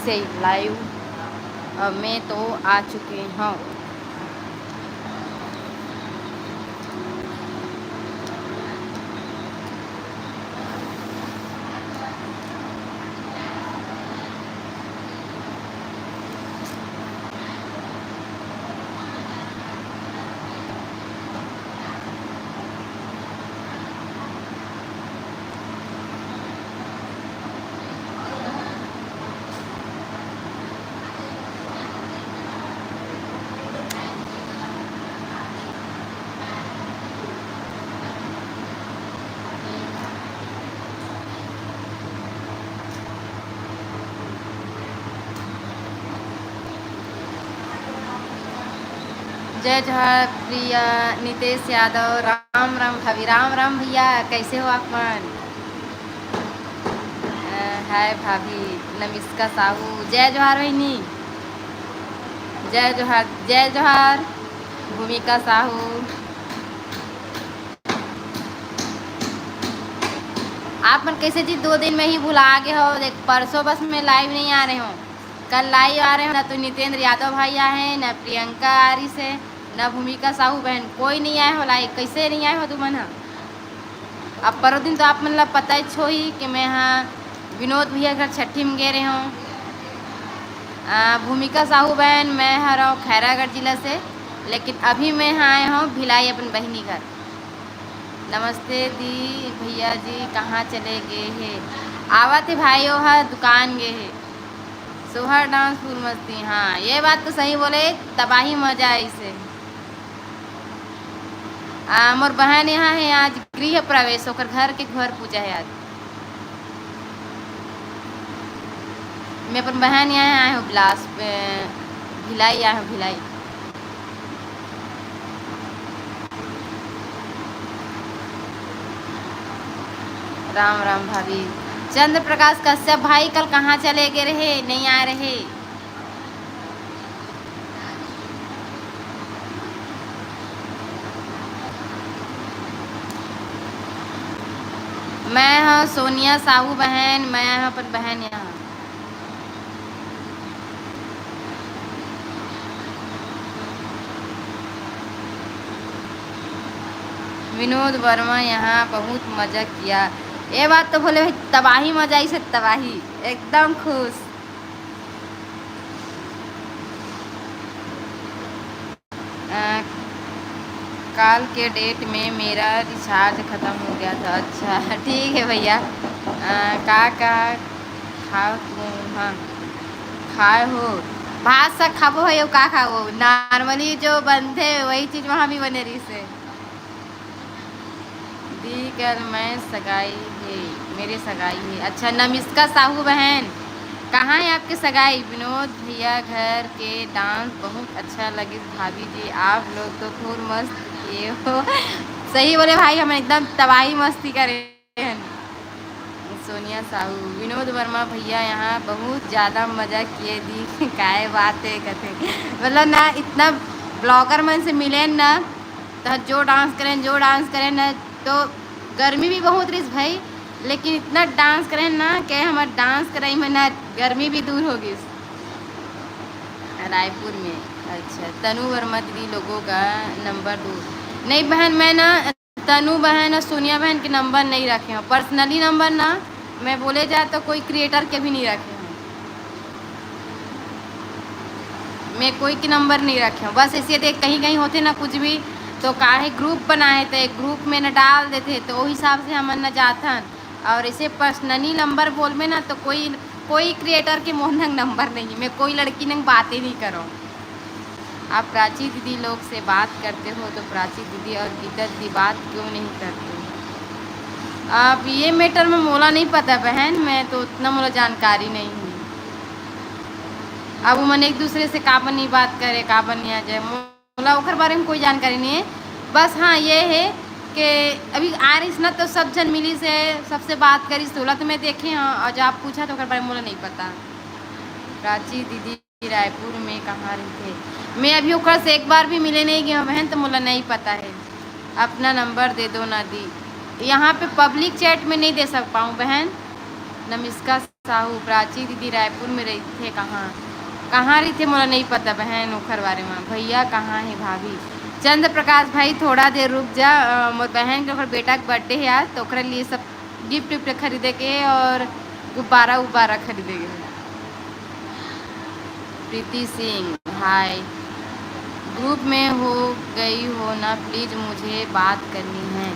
से लाइव में तो आ चुकी हूँ। जय जोहार प्रिया, नितेश यादव, राम राम भाभी, राम राम भैया, कैसे हो आप मन? हाय भाभी, नमिष्का साहू, जय जोहार बहनी, जय जोहार भूमिका साहू। आप मन कैसे जी 2 दिन में ही भुला गए हो? देख परसों बस में लाइव नहीं आ रहे हो, कल लाइव आ रहे हो ना, तो नितेंद्र यादव भाई आए हैं, ना प्रियंका आरी से, ना भूमिका साहू बहन, कोई नहीं आए हो लाइव। कैसे नहीं आए हो तुम मन? अब परो दिन तो आप मतलब पता ही छो ही कि मैं यहाँ विनोद भैया घर छठी में गए रहे हूँ। भूमिका साहू बहन, मैं आ रहा हूँ खैरागढ़ जिला से, लेकिन अभी मैं यहाँ आए हूँ भिलाई अपन बहनी घर। नमस्ते दी भैया जी, कहाँ चले गए हैं? आवत है भाई, वह दुकान गए है। सोहर डांस फुल मस्ती, हाँ ये बात तो सही बोले, तबाही मजा है इसे। मोर बहन यहाँ है, आज गृह प्रवेश होकर घर के घर पूजा है आज। मैं अपन बहन यहाँ आए हूँ बिलास भिलाई आए हूँ भिलाई। राम राम भाभी। चंद्र प्रकाश कश्यप भाई कल कहाँ चले गए रहे, नहीं आ रहे? मैं हाँ सोनिया साहू बहन, मैं यहाँ पर बहन यहाँ। विनोद वर्मा यहाँ बहुत मजा किया, ये बात तो बोले भाई, तबाही मजा ही से तबाही, एकदम खुश। कल के डेट में मेरा रिचार्ज ख़त्म हो गया था। अच्छा ठीक है भैया। का खाओ तुम? हाँ खाए हो भात सा खाबो है, का खाओ? नॉर्मली जो बनते वही चीज़ वहाँ भी बने रही से। दी कल मैं सगाई है, मेरी सगाई है। अच्छा नमिष्का साहू बहन, कहाँ है आपके सगाई? विनोद भैया घर के डांस बहुत अच्छा लगे भाभी जी, आप लोग तो खूब मस्त किए हो। सही बोले भाई, हम एकदम तबाही मस्ती करे हैं। सोनिया साहू, विनोद वर्मा भैया यहाँ बहुत ज़्यादा मज़ा किए दी। काय बात है कहते, मतलब ना इतना ब्लॉगर मन से मिले ना, तो जो डांस करें ना, तो गर्मी भी बहुत रही भाई, लेकिन इतना डांस करें ना कि हमारे डांस कराई में ना गर्मी भी दूर होगी रायपुर में। अच्छा तनु वर्मा दीदी लोगों का नंबर दो? नहीं बहन, मैं ना तनु बहन और सोनिया बहन के नंबर नहीं रखे हूँ, पर्सनली नंबर ना मैं बोले जाए तो कोई क्रिएटर के भी नहीं रखे हूँ, मैं कोई के नंबर नहीं रखे हूँ। बस ऐसे देख कहीं कहीं होते ना कुछ भी, तो काहे ग्रुप बनाए थे, ग्रुप में न डाल देते, तो वो हिसाब से हम न जाता। और ऐसे पर्सनली नंबर बोल में ना, तो कोई क्रिएटर के मोहन नंबर नहीं, मैं कोई लड़की नंग बातें नहीं करो। आप प्राची दीदी लोग से बात करते हो, तो प्राची दीदी और गीता दीदी बात क्यों नहीं करते? आप ये मैटर में मोला नहीं पता बहन, मैं तो उतना मोला जानकारी नहीं है। अब मन एक दूसरे से काबन नहीं बात करे, काबन नहीं आ जाए, मोला ओकर बारे में कोई जानकारी नहीं है। बस हाँ ये है कि अभी आ रही ना, तो सब जन मिली से सबसे बात करी, तोला तो मैं देखे हाँ, और जब आप पूछा तो ओकर बारे में मोला नहीं पता। प्राची दीदी रायपुर में कहाँ रहते? मैं अभी ओकर से एक बार भी मिले नहीं गई बहन, तो मोला नहीं पता है। अपना नंबर दे दो ना दी, यहाँ पे पब्लिक चैट में नहीं दे सक पाऊँ बहन। नमिष्का साहू प्राची दीदी रायपुर में रही थे, कहाँ रही थे मोला नहीं पता बहन ओखर बारे में। भैया कहाँ है भाभी? चंद्र प्रकाश भाई थोड़ा देर रुक जा, मोर बहन के ओकर बेटा के बर्थडे है आज, तो ओकरा लिए सब गिफ्ट विफ्ट खरीदे के और गुब्बारा उब्बारा खरीदे के। प्रीति सिंह हाय, ग्रुप में हो गई हो ना प्लीज़, मुझे बात करनी है।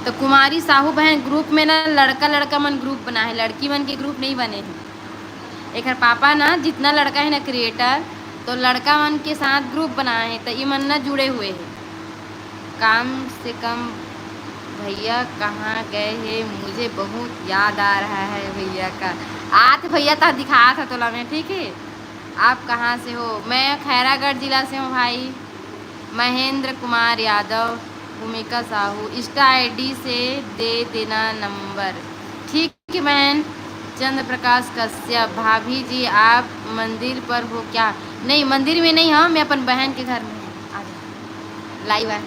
तो कुमारी साहू बहन ग्रुप में ना लड़का लड़का मन ग्रुप बना है, लड़की मन के ग्रुप नहीं बने हैं। एक पापा ना जितना लड़का है ना क्रिएटर, तो लड़का मन के साथ ग्रुप बनाए हैं, तो ये मन ना जुड़े हुए हैं। कम से कम भैया कहाँ गए हैं, मुझे बहुत याद आ रहा है भैया का। आज भैया था दिखाया था तोला में, ठीक है। आप कहाँ से हो? मैं खैरागढ़ जिला से हूँ भाई। महेंद्र कुमार यादव, भूमिका साहू, इंस्टा आईडी से दे देना नंबर, ठीक है बहन। चंद्र प्रकाश कश्यप भाभी जी आप मंदिर पर हो क्या? नहीं मंदिर में नहीं, हाँ मैं अपन बहन के घर में आ जा लाइव है।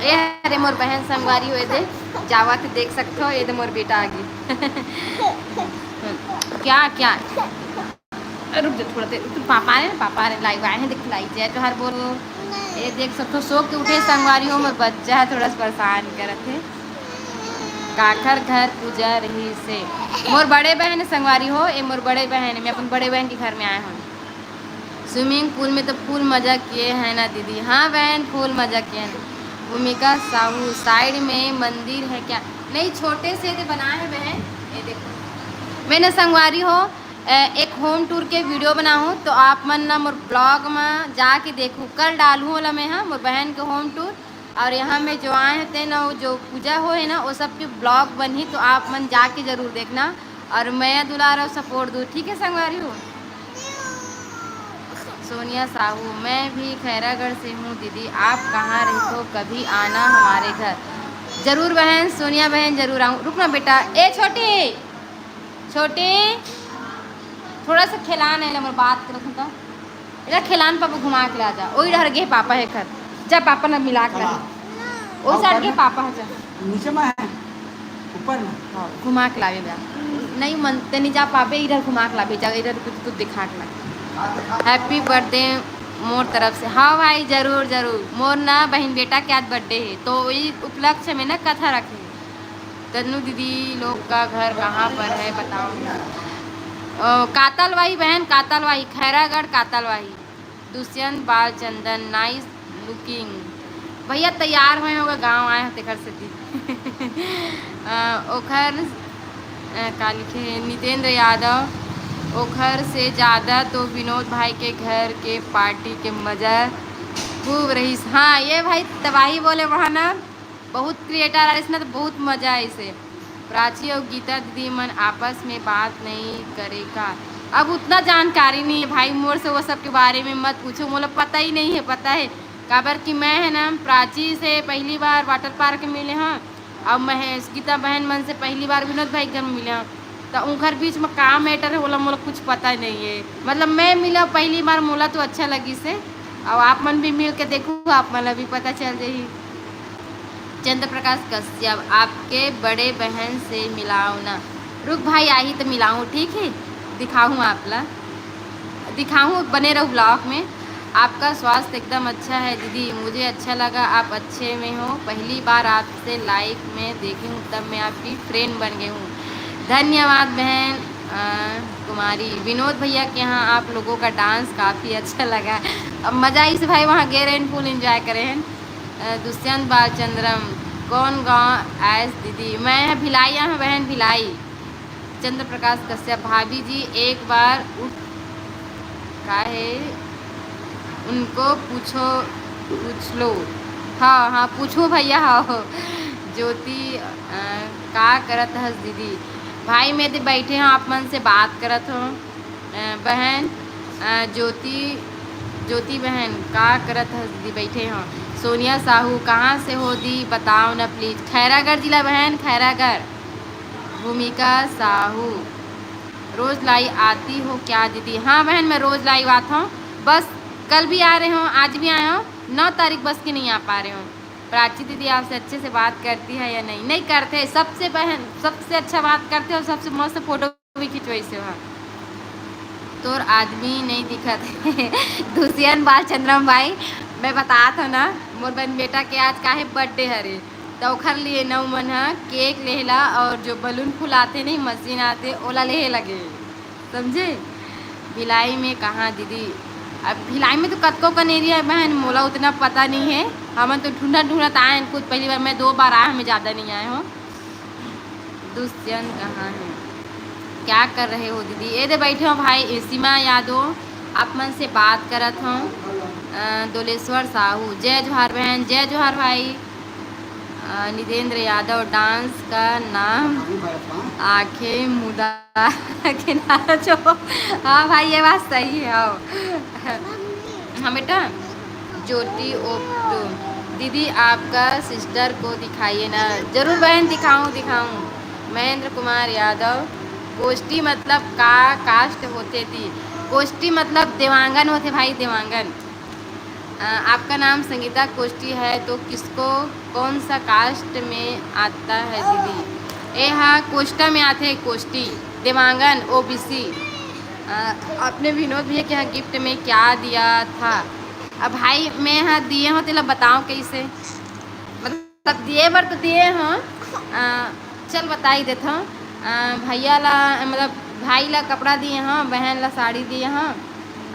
ये अरे मोर बहन संगवारी हुए थे जावा के देख सकते हो, ये तो मोर बेटा आ गई। क्या क्या रुक जा थोड़ा देर, तो पापा ने लाइव आए हैं, देख लाइव जाए तो हर बोलो ये देख सकते हो। सो के उठे संगवारी हो, मोर बच्चा है थोड़ा सा परेशान करत है। काखर घर पूजा रही से, मोर बड़े बहन संगवारी हो, ये मोर बड़े बहन है, मैं अपन बड़े बहन के घर में आए हूँ। स्विमिंग पूल में तो फुल मज़ा किए हैं ना दीदी? हाँ बहन फुल मज़ा किए हैं। भूमिका साहू साइड में मंदिर है क्या? नहीं छोटे से तो बनाए हैं बहन, ये देखो। मैंने संगवारी हो एक होम टूर के वीडियो बनाऊँ, तो आप मन ना मोर ब्लॉग में जाके देखूँ, कल डालूँ वाला मैं, हाँ मोर बहन के होम टूर। और यहाँ में जो आए थे ना वो जो पूजा हो है ना वो सब के ब्लॉग बनी, तो आप मन जाके ज़रूर देखना। और मैं दुलारा और सपोर्ट दूँ, ठीक है संगवारी हो। सोनिया साहू मैं भी खैरागढ़ से हूँ दीदी, आप कहाँ रहते हो? कभी आना हमारे घर। ज़रूर बहन सोनिया बहन ज़रूर आऊँ। रुकना बेटा, ए छोटी छोटी थोड़ा सा खिलान है ना बात करो तो इधर खिलान पापा घुमा के ला जा। वही डर गए पापा है घर, जब पापा ने मिला कर वो साइड के पापा है, जा नीचे में है ऊपर में, हाँ घुमा के लावे बा। नहीं मनते नहीं जा पावे, इधर घुमा के लावे जा, इधर कुछ दिखा के ला। हैप्पी बर्थडे मोर तरफ से। हाँ भाई ज़रूर ज़रूर, मोर ना बहन बेटा के आज बर्थडे है, तो वही उपलक्ष्य में ना कथा रखे। तन्नू दीदी लोग का घर कहाँ पर है बताओ? कातलवाही बहन, कातलवाही खैरागढ़ कातलवाही। दुष्यंत बालचंदन नाइस लुकिंग, भैया तैयार हुए होगा, गांव आए होते घर से दी। ओखर का लिखे नितेंद्र यादव, ओखर से ज़्यादा तो विनोद भाई के घर के पार्टी के मज़ा खूब रही। हाँ ये भाई तबाही बोले वहाँ ना बहुत क्रिएटर आ रहे, तो बहुत मज़ा है इसे। प्राची और गीता दीदी मन आपस में बात नहीं करेगा? अब उतना जानकारी नहीं है भाई मोर से, वो सब के बारे में मत पूछो, मुझे पता ही नहीं है। पता है काबर कि मैं है ना प्राची से पहली बार वाटर पार्क में मिले हैं, और महेश गीता बहन मन से पहली बार विनोद भाई घर में मिले हैं, तो उनकर बीच में का मैटर है बोला मुझे कुछ पता नहीं है। मतलब मैं मिला पहली बार, मोला तो अच्छा लगी से, और आप मन भी मिल के देखो, आप मन भी पता चल जाए। चंद्र प्रकाश कश्यप आपके बड़े बहन से मिलाओ ना। रुक भाई आई तो मिलाऊँ, ठीक है दिखाऊँ आपला, दिखाऊँ, बने रहो ब्लॉग में। आपका स्वास्थ्य एकदम अच्छा है दीदी, मुझे अच्छा लगा आप अच्छे में हो। पहली बार आपसे लाइव में देखी हूँ, तब मैं आपकी फ्रेंड बन गई हूँ। धन्यवाद बहन कुमारी। विनोद भैया के यहाँ आप लोगों का डांस काफ़ी अच्छा लगा। अब मज़ा इस भाई वहाँ गए रहे फुल एंजॉय करे हैं। दुष्यंत बालचंद्रम कौन गाँव ऐस दीदी? मैं भिलाई हूँ बहन, भिलाई। चंद्र प्रकाश कश्यप भाभी जी एक बार उठ का है उनको पूछ लो। हाँ हाँ पूछूँ भैया। हाँ ज्योति का करत हस दीदी? भाई मैं तो बैठे हैं आप मन से बात करत हो। बहन ज्योति बहन का करत हस दीदी? बैठे हों। सोनिया साहू कहाँ से हो दी बताओ ना प्लीज़? खैरागढ़ जिला बहन, खैरागढ़। भूमिका साहू रोज़ लाई आती हो क्या दीदी? हाँ बहन मैं रोज़ लाइव आता हूँ, बस कल भी आ रहे हो, आज भी आए हो, 9 तारीख बस की नहीं आ पा रहे हो। प्राची दीदी आपसे अच्छे से बात करती है या नहीं? नहीं करते, सबसे बहन सबसे अच्छा बात करते हो, सबसे मस्त फोटो भी खिंचवाई से वहाँ तोर आदमी नहीं दिखा थे दुष्यंत बाल चंद्रम भाई मैं बता था ना मोर बहन बेटा के आज काहे बर्थडे हरे तो ओखर लिए नौ मन केक लेला और जो बलून फुलाते नहीं मशीन आते ओला ले लगे समझे। भिलाई में कहाँ दीदी? अब भिलाई में तो कतको का एरिया है बहन, मोला उतना पता नहीं है। हम तो ढूंढत आए हैं, कुछ पहली बार मैं 2 बार आया, हमें ज़्यादा नहीं आए हो। दुष्यंत कहाँ है? क्या कर रहे हो दीदी? ये दे बैठे हो भाई सीमा यादव, आप मन से बात करत हूँ। दोलेश्वर साहू, जय जोहार बहन, जय जोहार भाई। निदेंद्र यादव, डांस का नाम आंखें मुदा किनारा जो। हाँ भाई ये बात सही है। आओ हाँ बेटा। ज्योति ओप्टो, दीदी आपका सिस्टर को दिखाइए ना। जरूर बहन दिखाऊं। महेंद्र कुमार यादव, गोष्ठी मतलब का कास्ट होते थी? गोष्ठी मतलब देवांगन होते भाई, देवांगन। आपका नाम संगीता कोष्टी है तो किसको कौन सा कास्ट में आता है दीदी? ए हाँ कोष्टा में आते हैं, कोष्टी देवांगन ओबीसी। आपने विनोद भैया के यहाँ गिफ्ट में क्या दिया था? अब भाई मैं यहाँ दिए हो तेला बताऊँ कैसे, मतलब दिए बार तो दिए हो। चल बता ही देता हूँ। भैया ला मतलब भाई ला कपड़ा दिए हाँ, बहन ला साड़ी दिए हाँ,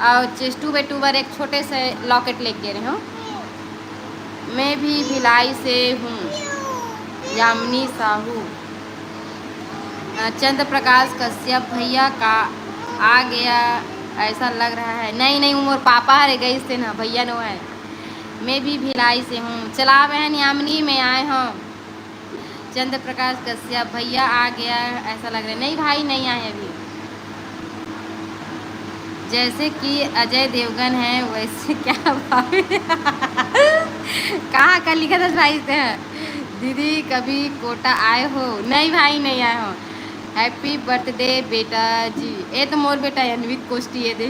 और चेस्टू बेटू बार एक छोटे से लॉकेट लेके रहे हो। मैं भी भिलाई से हूँ। यामिनी साहू, चंद्र प्रकाश कश्यप, भैया का आ गया ऐसा लग रहा है। नहीं उमर पापा हरे गई से ना, भैया नो है। मैं भी भिलाई से हूँ। चला बहन यामिनी में आए हों। चंद्र प्रकाश कश्यप, भैया आ गया ऐसा लग रहा है। नहीं भाई नहीं आए अभी। जैसे कि अजय देवगन है वैसे क्या भाभी कहाँ का लिखा था भाई से? दीदी कभी कोटा आए हो? नहीं भाई नहीं आए हो। हैप्पी बर्थडे बेटा जी। ये तो मोर बेटा अन्वित कोष्टी है दे।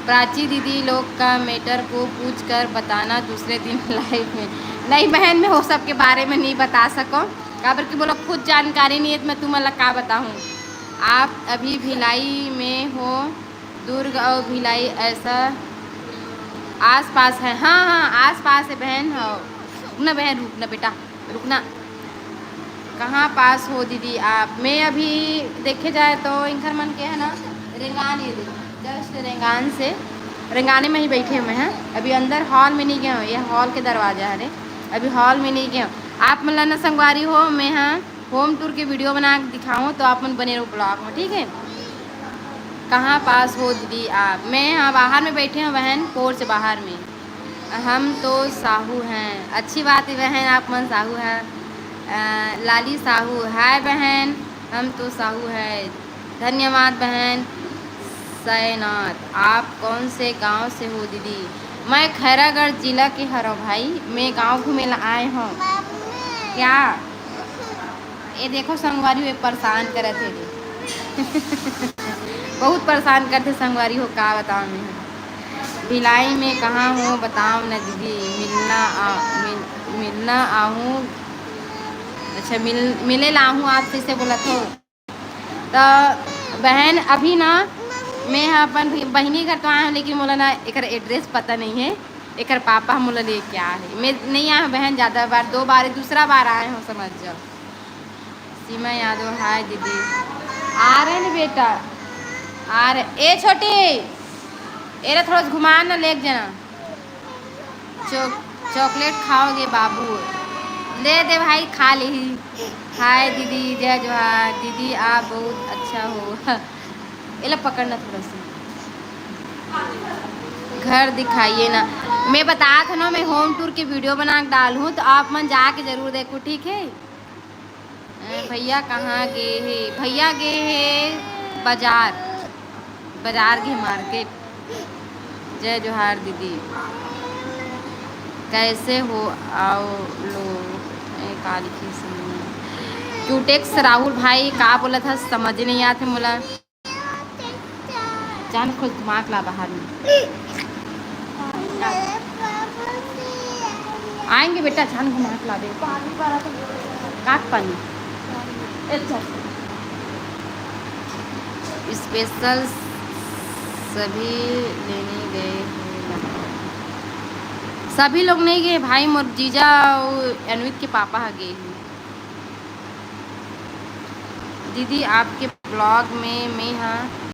प्राची दीदी लोग का मैटर को पूछ कर बताना दूसरे दिन लाइव में। नहीं बहन मैं वो सब के बारे में नहीं बता सको, काबर की बोला खुद जानकारी नहीं है तो मैं तुम्हें का बताऊँ। आप अभी भिलाई में हो? दुर्ग और भिलाई ऐसा आस पास है? हाँ आस पास है बहन। हो रुकना बहन, रुकना बेटा रुकना। कहाँ पास हो दीदी आप? मैं अभी देखे जाए तो इंखर मन के है ना रेंगान, ये जस्ट रेंगान से रेंगाने में ही बैठे हुए हैं। अभी अंदर हॉल में नहीं गए हो, ये हॉल के दरवाजा है। अभी हॉल में नहीं गए हो। आप मतलब ना संगवारी हो, मैं हाँ होम टूर की वीडियो बना के दिखाऊँ तो आप मन बने रहो ब्लॉग में, ठीक है। कहाँ पास हो दीदी आप? मैं हाँ बाहर में बैठे हैं बहन, पोर्च बाहर में। हम तो साहू हैं। अच्छी बात है बहन, आप मन साहू हैं। लाली साहू, हाय बहन हम तो साहू है। धन्यवाद बहन। सैनाथ, आप कौन से गांव से हो दीदी? मैं खैरागढ़ जिला के हरो भाई। मैं गांव घूमे ला आए हूँ। क्या ये देखो संगवारी हुए परेशान करे थे बहुत परेशान करते संगवारी हो, का बताओ मैं। भिलाई में कहाँ हो बताओ ना दीदी, मिलना आहूँ। अच्छा मिले लाऊँ आपसे से बोला तो बहन अभी ना मैं अपन बहनी घर तो आया हूँ, लेकिन मोला ना एक एड्रेस पता नहीं है। एक पापा मोला ले क्या है, मैं नहीं आया हूँ बहन ज़्यादा बार, 2 बार दूसरा बार आए हूँ समझ जाओ। सीमा यादव, हाय दीदी। आ रहे ना बेटा आ रहे। ए छोटी एरा थोड़ा घुमा ना ले जाना। चॉकलेट खाओगे बाबू? ले दे भाई खा ली। हाय दीदी, जय जोहार दीदी, आप बहुत अच्छा हो। ये लो पकड़ना थोड़ा सा। घर दिखाइए ना। मैं बता था ना मैं होम टूर की वीडियो बना के डालूँ तो आप मन जाके ज़रूर देखो, ठीक है। भैया कहाँ गए है? भैया गए है बाजार के मार्केट। जय जोहार दीदी, कैसे हो? आओ लो काली की क्यूटेक्स राहुल भाई का बोला था समझ नहीं आते मोला। जान खुद दिमाग ला बाहर में। आएंगे बेटा, जान घुमा के ला दे। काट पानी। अच्छा स्पेशल सभी लेने गए हैं लाहौर। सभी लोग नहीं गए भाई, मोर जीजा और अनवित के पापा गए हैं। दीदी आपके ब्लॉग में मैं हाँ